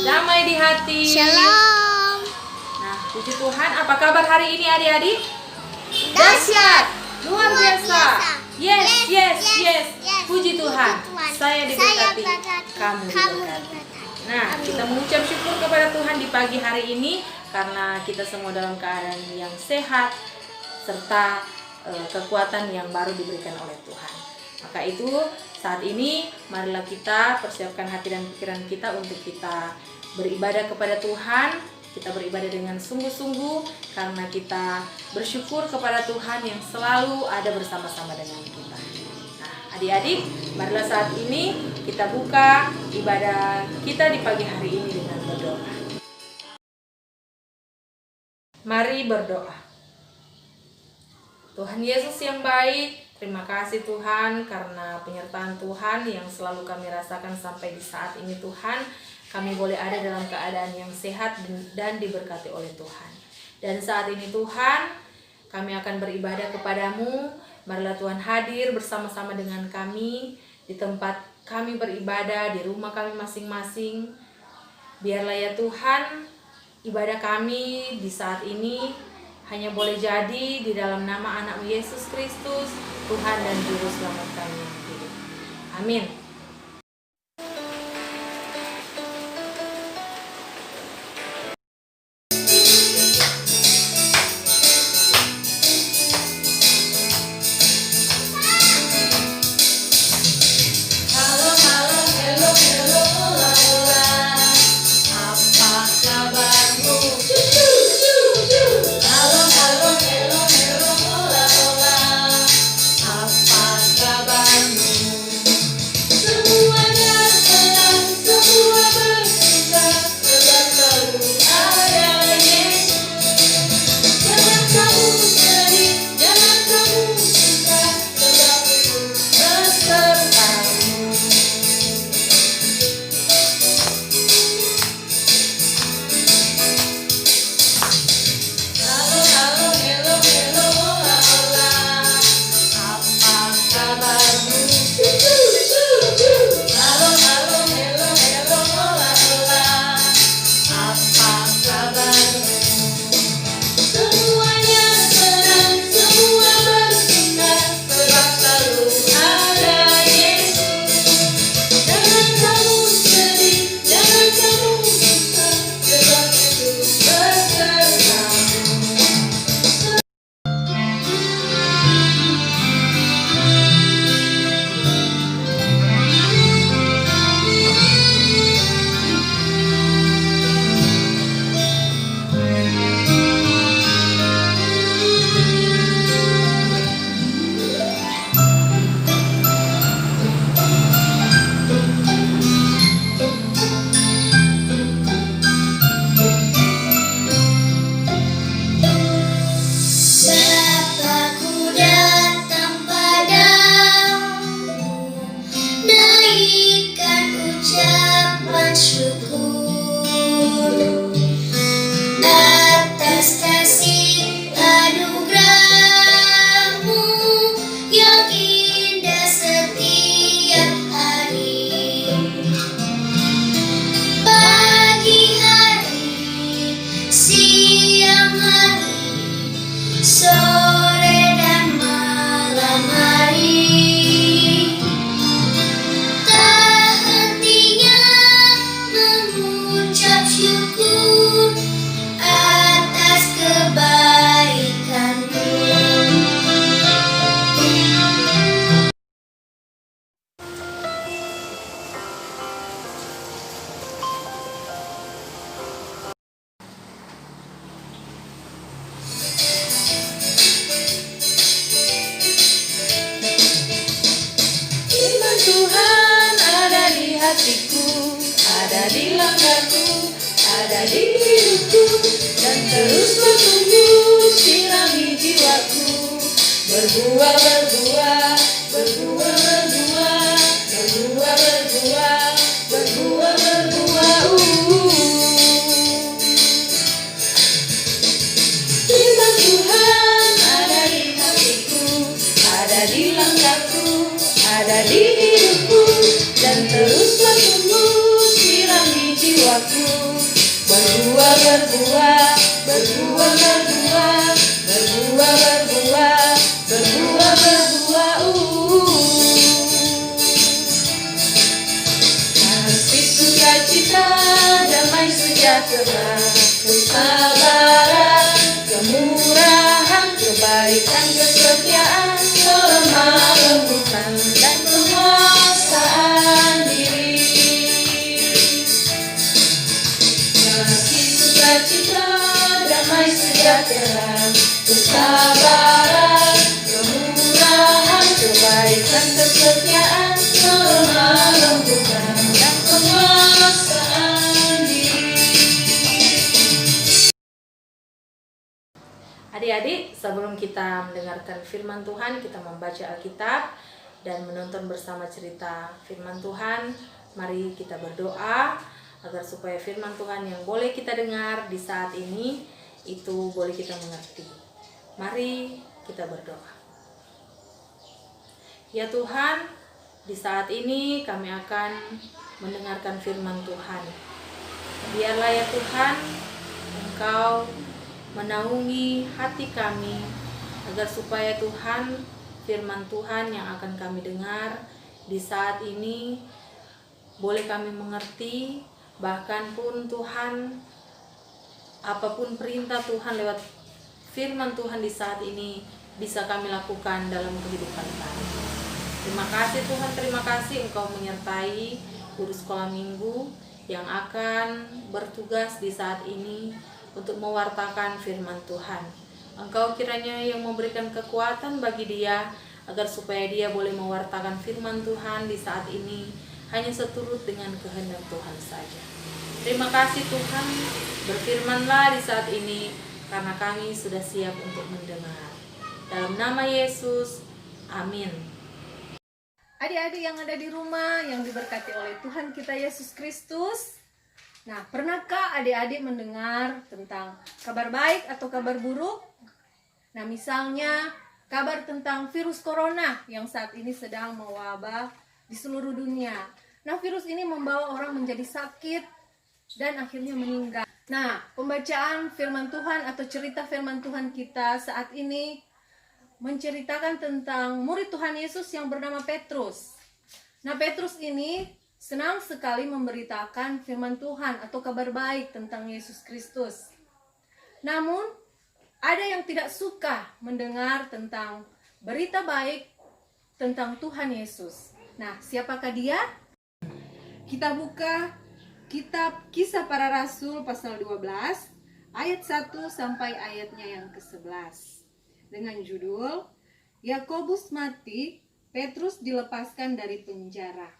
damai di hati. Shalom. Nah, puji Tuhan, apa kabar hari ini adik-adik? Dahsyat. Luar biasa. Yes. Puji Tuhan. Saya diberkati, kamu diberkati. Nah, kita mengucap syukur kepada Tuhan di pagi hari ini karena kita semua dalam keadaan yang sehat serta kekuatan yang baru diberikan oleh Tuhan. Maka itu saat ini marilah kita persiapkan hati dan pikiran kita untuk kita beribadah kepada Tuhan. Kita beribadah dengan sungguh-sungguh karena kita bersyukur kepada Tuhan yang selalu ada bersama-sama dengan kita. Nah, adik-adik, marilah saat ini kita buka ibadah kita di pagi hari ini dengan berdoa. Mari berdoa. Tuhan Yesus yang baik, terima kasih Tuhan karena penyertaan Tuhan yang selalu kami rasakan sampai di saat ini Tuhan. Kami boleh ada dalam keadaan yang sehat dan diberkati oleh Tuhan. Dan saat ini Tuhan, kami akan beribadah kepadamu. Marilah Tuhan hadir bersama-sama dengan kami di tempat kami beribadah, di rumah kami masing-masing. Biarlah ya Tuhan, ibadah kami di saat ini hanya boleh jadi di dalam nama anak Yesus Kristus, Tuhan dan Juru Selamat kami yang hidup. Amin. Tuhan ada di hatiku, ada di langkahku, ada di hidupku, dan terus bertumbuh sirami jiwaku. Berbuah, berbuah, berbuah, berbuah, berbuah, berbuah, berbuah, berbuah. Firman Tuhan ada di hatiku, ada di langkahku, ada di hidupku, dan terus bertumbuh sirami jiwaku. berbuah, berbuah, berbuah, berbuah, berbuah, berbuah, berbuah. Kasih, sukacita, damai sejahtera, kesabaran, kemurahan, kebaikan, kesetiaan, kelemah lembutan, dan penguasaan diri. Kasih, sukacita, damai sejahtera, kesabaran, kemurahan, kebaikan, kesetiaan, kelemah lembutan, dan penguasaan diri. Adik-adik, sebelum kita mendengarkan firman Tuhan, kita membaca Alkitab dan menonton bersama cerita firman Tuhan. Mari kita berdoa agar supaya firman Tuhan yang boleh kita dengar di saat ini itu boleh kita mengerti. Mari kita berdoa. Ya Tuhan, di saat ini kami akan mendengarkan firman Tuhan. Biarlah ya Tuhan, Engkau menaungi hati kami agar supaya Tuhan, firman Tuhan yang akan kami dengar di saat ini boleh kami mengerti, bahkan pun Tuhan, apapun perintah Tuhan lewat firman Tuhan di saat ini bisa kami lakukan dalam kehidupan kami. Terima kasih Tuhan, terima kasih Engkau menyertai guru sekolah minggu yang akan bertugas di saat ini untuk mewartakan firman Tuhan. Engkau kiranya yang memberikan kekuatan bagi dia agar supaya dia boleh mewartakan firman Tuhan di saat ini hanya seturut dengan kehendak Tuhan saja. Terima kasih Tuhan, berfirmanlah di saat ini karena kami sudah siap untuk mendengar. Dalam nama Yesus, amin. Adik-adik yang ada di rumah yang diberkati oleh Tuhan kita Yesus Kristus. Nah, pernahkah adik-adik mendengar tentang kabar baik atau kabar buruk? Nah, misalnya kabar tentang virus corona yang saat ini sedang mewabah di seluruh dunia. Nah, virus ini membawa orang menjadi sakit dan akhirnya meninggal. Nah, pembacaan firman Tuhan atau cerita firman Tuhan kita saat ini menceritakan tentang murid Tuhan Yesus yang bernama Petrus. Nah, Petrus ini senang sekali memberitakan firman Tuhan atau kabar baik tentang Yesus Kristus. Namun, ada yang tidak suka mendengar tentang berita baik tentang Tuhan Yesus. Nah, siapakah dia? Kita buka kitab Kisah Para Rasul pasal 12 ayat 1 sampai ayatnya yang ke-11 dengan judul Yakobus mati, Petrus dilepaskan dari penjara.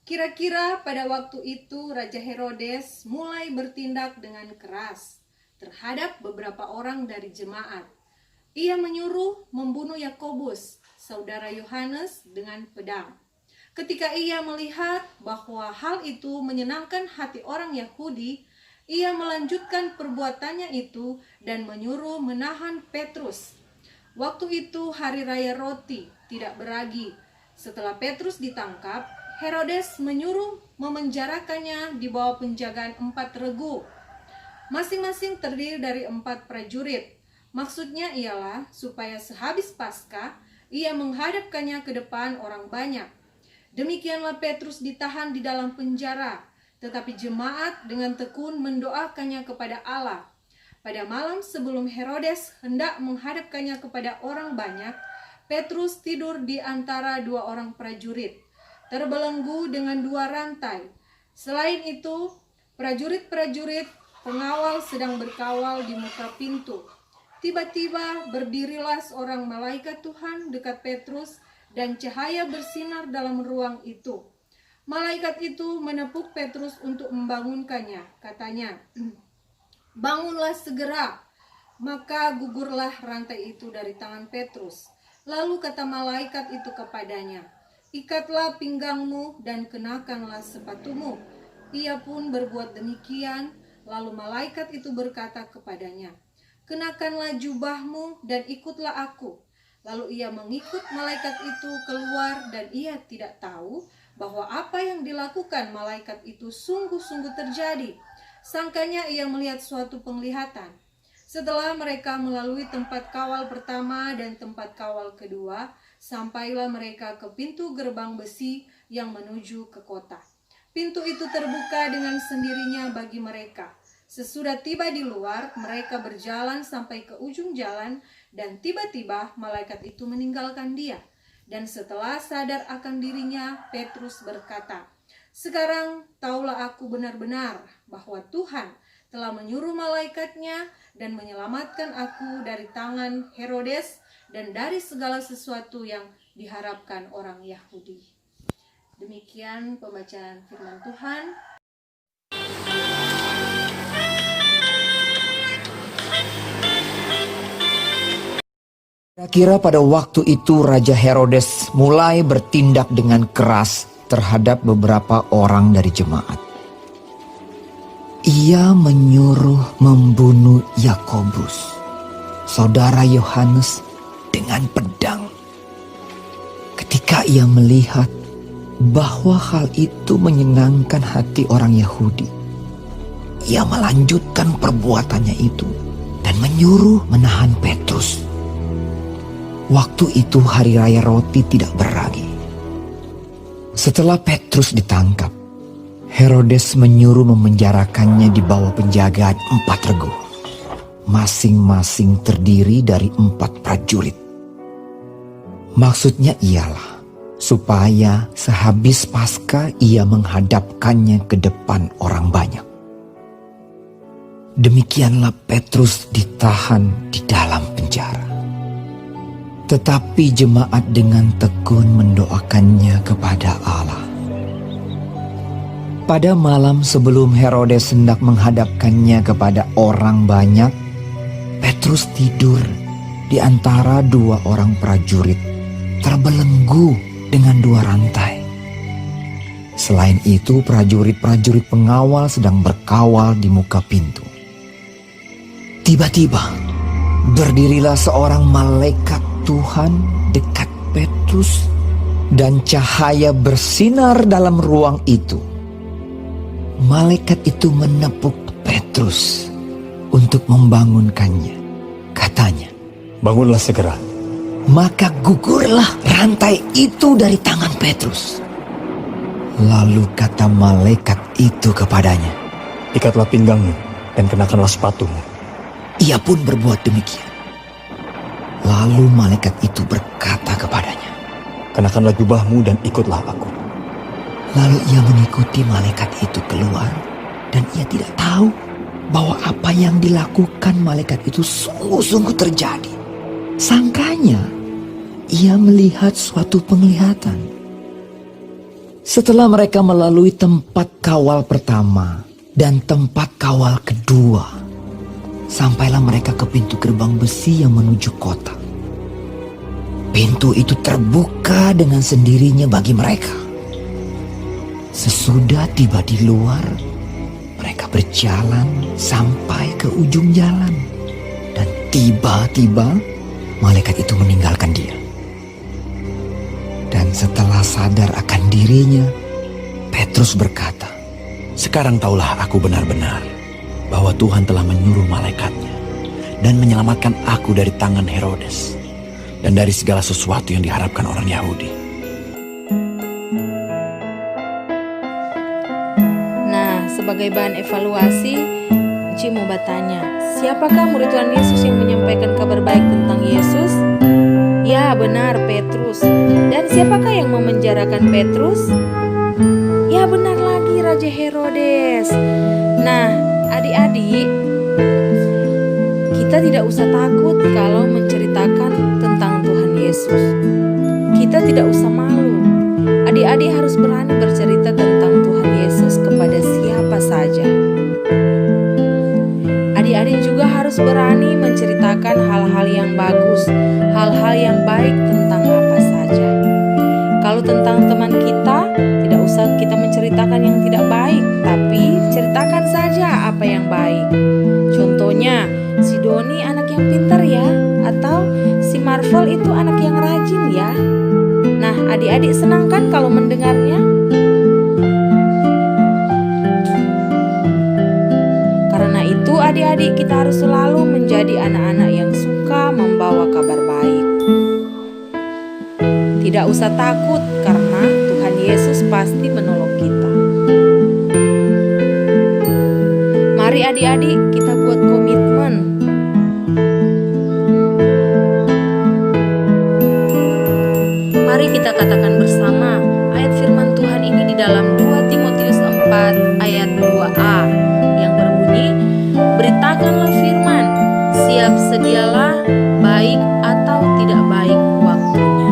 Kira-kira pada waktu itu Raja Herodes mulai bertindak dengan keras terhadap beberapa orang dari jemaat. Ia menyuruh membunuh Yakobus, saudara Yohanes, dengan pedang. Ketika ia melihat bahwa hal itu menyenangkan hati orang Yahudi, ia melanjutkan perbuatannya itu dan menyuruh menahan Petrus. Waktu itu hari raya roti tidak beragi. Setelah Petrus ditangkap, Herodes menyuruh memenjarakannya di bawah penjagaan 4 regu. Masing-masing terdiri dari 4 prajurit. Maksudnya ialah supaya sehabis Paskah, ia menghadapkannya ke depan orang banyak. Demikianlah Petrus ditahan di dalam penjara, tetapi jemaat dengan tekun mendoakannya kepada Allah. Pada malam sebelum Herodes hendak menghadapkannya kepada orang banyak, Petrus tidur di antara 2 orang prajurit, terbelenggu dengan 2 rantai. Selain itu, prajurit-prajurit pengawal sedang berkawal di muka pintu. Tiba-tiba berdirilah seorang malaikat Tuhan dekat Petrus dan cahaya bersinar dalam ruang itu. Malaikat itu menepuk Petrus untuk membangunkannya. Katanya, "Bangunlah segera." Maka gugurlah rantai itu dari tangan Petrus. Lalu kata malaikat itu kepadanya, "Ikatlah pinggangmu dan kenakanlah sepatumu." Ia pun berbuat demikian. Lalu malaikat itu berkata kepadanya, "Kenakanlah jubahmu dan ikutlah aku." Lalu ia mengikut malaikat itu keluar dan ia tidak tahu bahwa apa yang dilakukan malaikat itu sungguh-sungguh terjadi. Sangkanya ia melihat suatu penglihatan. Setelah mereka melalui tempat kawal pertama dan tempat kawal kedua, sampailah mereka ke pintu gerbang besi yang menuju ke kota. Pintu itu terbuka dengan sendirinya bagi mereka. Sesudah tiba di luar, mereka berjalan sampai ke ujung jalan, dan tiba-tiba malaikat itu meninggalkan dia. Dan setelah sadar akan dirinya, Petrus berkata, "Sekarang taulah aku benar-benar bahwa Tuhan telah menyuruh malaikatnya dan menyelamatkan aku dari tangan Herodes dan dari segala sesuatu yang diharapkan orang Yahudi." Demikian pembacaan firman Tuhan. Kira-kira pada waktu itu Raja Herodes mulai bertindak dengan keras terhadap beberapa orang dari jemaat. Ia menyuruh membunuh Yakobus, saudara Yohanes, dengan pedang. Ketika ia melihat bahwa hal itu menyenangkan hati orang Yahudi, ia melanjutkan perbuatannya itu dan menyuruh menahan Petrus. Waktu itu hari raya roti tidak beragi. Setelah Petrus ditangkap, Herodes menyuruh memenjarakannya di bawah penjagaan 4 regu, masing-masing terdiri dari 4 prajurit. Maksudnya ialah supaya sehabis Paskah ia menghadapkannya ke depan orang banyak. Demikianlah Petrus ditahan di dalam penjara. Tetapi jemaat dengan tekun mendoakannya kepada Allah. Pada malam sebelum Herodes hendak menghadapkannya kepada orang banyak, Petrus tidur di antara 2 orang prajurit, terbelenggu dengan 2 rantai. Selain itu, prajurit-prajurit pengawal sedang berkawal di muka pintu. Tiba-tiba, berdirilah seorang malaikat Tuhan dekat Petrus, dan cahaya bersinar dalam ruang itu. Malaikat itu menepuk Petrus untuk membangunkannya. Katanya, "Bangunlah segera." maka gugurlah rantai itu dari tangan Petrus. Lalu kata malaikat itu kepadanya, "Ikatlah pinggangmu dan kenakanlah sepatumu." Ia pun berbuat demikian. Lalu malaikat itu berkata kepadanya, "Kenakanlah jubahmu dan ikutlah aku." Lalu ia mengikuti malaikat itu keluar, dan ia tidak tahu bahwa apa yang dilakukan malaikat itu sungguh-sungguh terjadi. Sangkanya ia melihat suatu penglihatan. Setelah mereka melalui tempat kawal pertama dan tempat kawal kedua, sampailah mereka ke pintu gerbang besi yang menuju kota. Pintu itu terbuka dengan sendirinya bagi mereka. Sesudah tiba di luar, mereka berjalan sampai ke ujung jalan. Dan tiba-tiba malaikat itu meninggalkan dia. Dan setelah sadar akan dirinya, Petrus berkata, "Sekarang taulah aku benar-benar bahwa Tuhan telah menyuruh malaikatnya dan menyelamatkan aku dari tangan Herodes dan dari segala sesuatu yang diharapkan orang Yahudi." Nah, sebagai bahan evaluasi, Ci mau bertanya, siapakah murid Tuhan Yesus yang menyampaikan kabar baik tentang Yesus? Ya, benar, Petrus. Dan siapakah yang memenjarakan Petrus? Ya, benar lagi, Raja Herodes. Nah, adik-adik, kita tidak usah takut kalau menceritakan tentang Tuhan Yesus. Kita tidak usah malu. Adik-adik harus berani bercerita tentang Tuhan Yesus kepada siapa saja. Adik-adik juga harus berani menceritakan hal-hal yang bagus, hal-hal yang baik tentang apa saja. Kalau tentang teman kita, tidak usah kita menceritakan yang tidak baik, tapi ceritakan saja apa yang baik. Contohnya, si Doni anak yang pintar ya, atau si Marvel itu anak yang rajin ya. Nah, adik-adik senang kan kalau mendengarnya? adik-adik, kita harus selalu menjadi anak-anak yang suka membawa kabar baik. Tidak usah takut karena Tuhan Yesus pasti menolong kita. Mari adik-adik, kita buat komitmen. Mari kita katakan bersama ayat firman Tuhan ini di dalam 2 Timotius 4 ayat 2a yang berbunyi, beritakanlah firman, siap sedialah, baik atau tidak baik waktunya.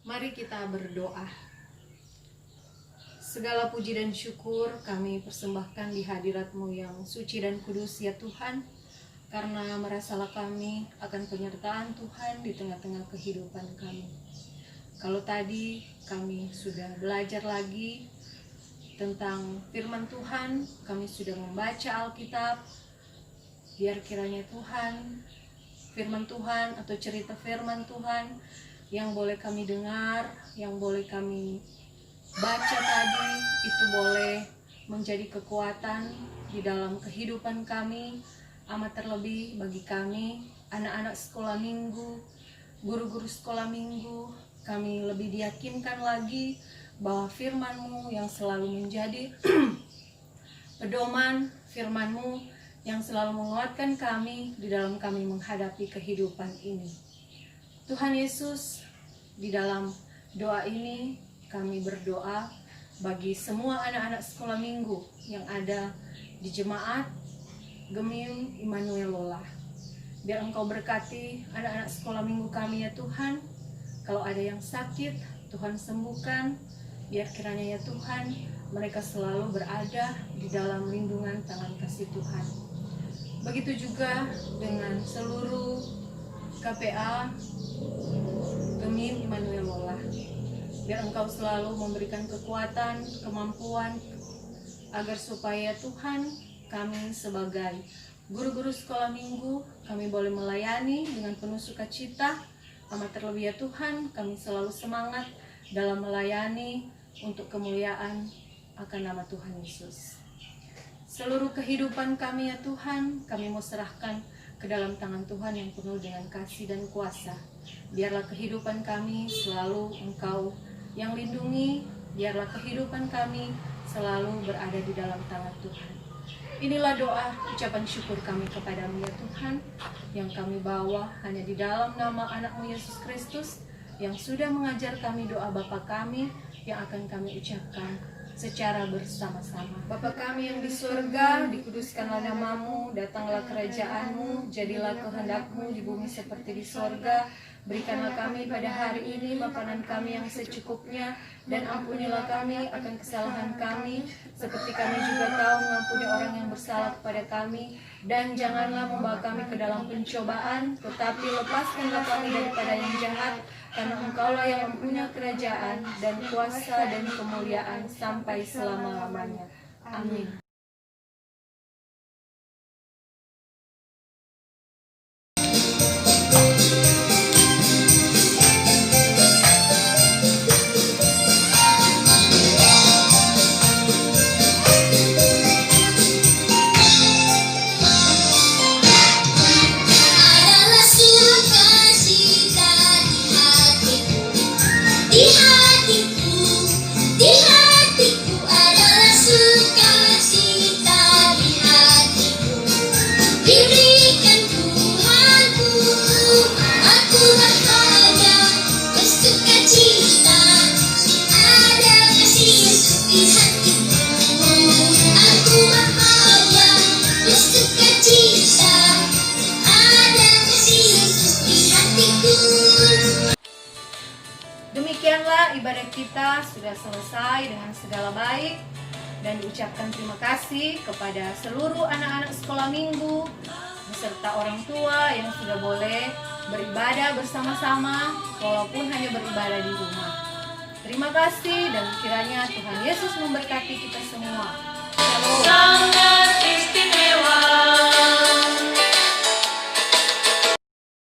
Mari kita berdoa. Segala puji dan syukur kami persembahkan di hadirat-Mu yang suci dan kudus ya Tuhan, karena merasalah kami akan penyertaan Tuhan di tengah-tengah kehidupan kami. Kalau tadi kami sudah belajar lagi tentang firman Tuhan, kami sudah membaca Alkitab, biar kiranya Tuhan, firman Tuhan atau cerita firman Tuhan yang boleh kami dengar, yang boleh kami baca tadi, itu boleh menjadi kekuatan di dalam kehidupan kami, amat terlebih bagi kami, anak-anak sekolah minggu, guru-guru sekolah minggu. Kami lebih diyakinkan lagi bahwa firman-Mu yang selalu menjadi pedoman, firman-Mu yang selalu menguatkan kami di dalam kami menghadapi kehidupan ini. Tuhan Yesus, di dalam doa ini kami berdoa bagi semua anak-anak sekolah minggu yang ada di jemaat Gemim Immanuel Lola. Biar Engkau berkati anak-anak sekolah minggu kami ya Tuhan. Kalau ada yang sakit, Tuhan sembuhkan. Biar kiranya ya Tuhan, mereka selalu berada di dalam lindungan tangan kasih Tuhan. Begitu juga dengan seluruh KPA Gemim Immanuel Lola. Biar Engkau selalu memberikan kekuatan, kemampuan, agar supaya Tuhan, kami sebagai guru-guru sekolah minggu, kami boleh melayani dengan penuh sukacita. Amat terlebih ya Tuhan, kami selalu semangat dalam melayani untuk kemuliaan akan nama Tuhan Yesus. Seluruh kehidupan kami ya Tuhan, kami mau serahkan ke dalam tangan Tuhan yang penuh dengan kasih dan kuasa. Biarlah kehidupan kami selalu Engkau yang lindungi, biarlah kehidupan kami selalu berada di dalam tangan Tuhan. Inilah doa ucapan syukur kami kepada-Mu ya Tuhan, yang kami bawa hanya di dalam nama anak-Mu Yesus Kristus, yang sudah mengajar kami doa Bapa kami, yang akan kami ucapkan secara bersama-sama. Bapa kami yang di surga, dikuduskanlah namamu, datanglah kerajaanmu, jadilah kehendakmu di bumi seperti di surga. Berikanlah kami pada hari ini makanan kami yang secukupnya, dan ampunilah kami akan kesalahan kami, seperti kami juga tahu mengampuni orang yang bersalah kepada kami. Dan janganlah membawa kami ke dalam pencobaan, tetapi lepaskanlah kami daripada yang jahat, karena Engkaulah yang mempunyai kerajaan dan kuasa dan kemuliaan sampai selama-lamanya. Amin. Adalah sukacita di hatiku, di hatiku adalah sukacita di hatiku. Diberikan Tuhanku, aku bahagia bersukacita. Ada kasih Yesus di hatiku, aku bahagia bersukacita. Ada kasih Yesus di hatiku. Demikianlah ibadah kita sudah selesai dengan segala baik, dan diucapkan terima kasih kepada seluruh anak-anak sekolah minggu beserta orang tua yang sudah boleh beribadah bersama-sama walaupun hanya beribadah di rumah. Terima kasih, dan kiranya Tuhan Yesus memberkati kita semua.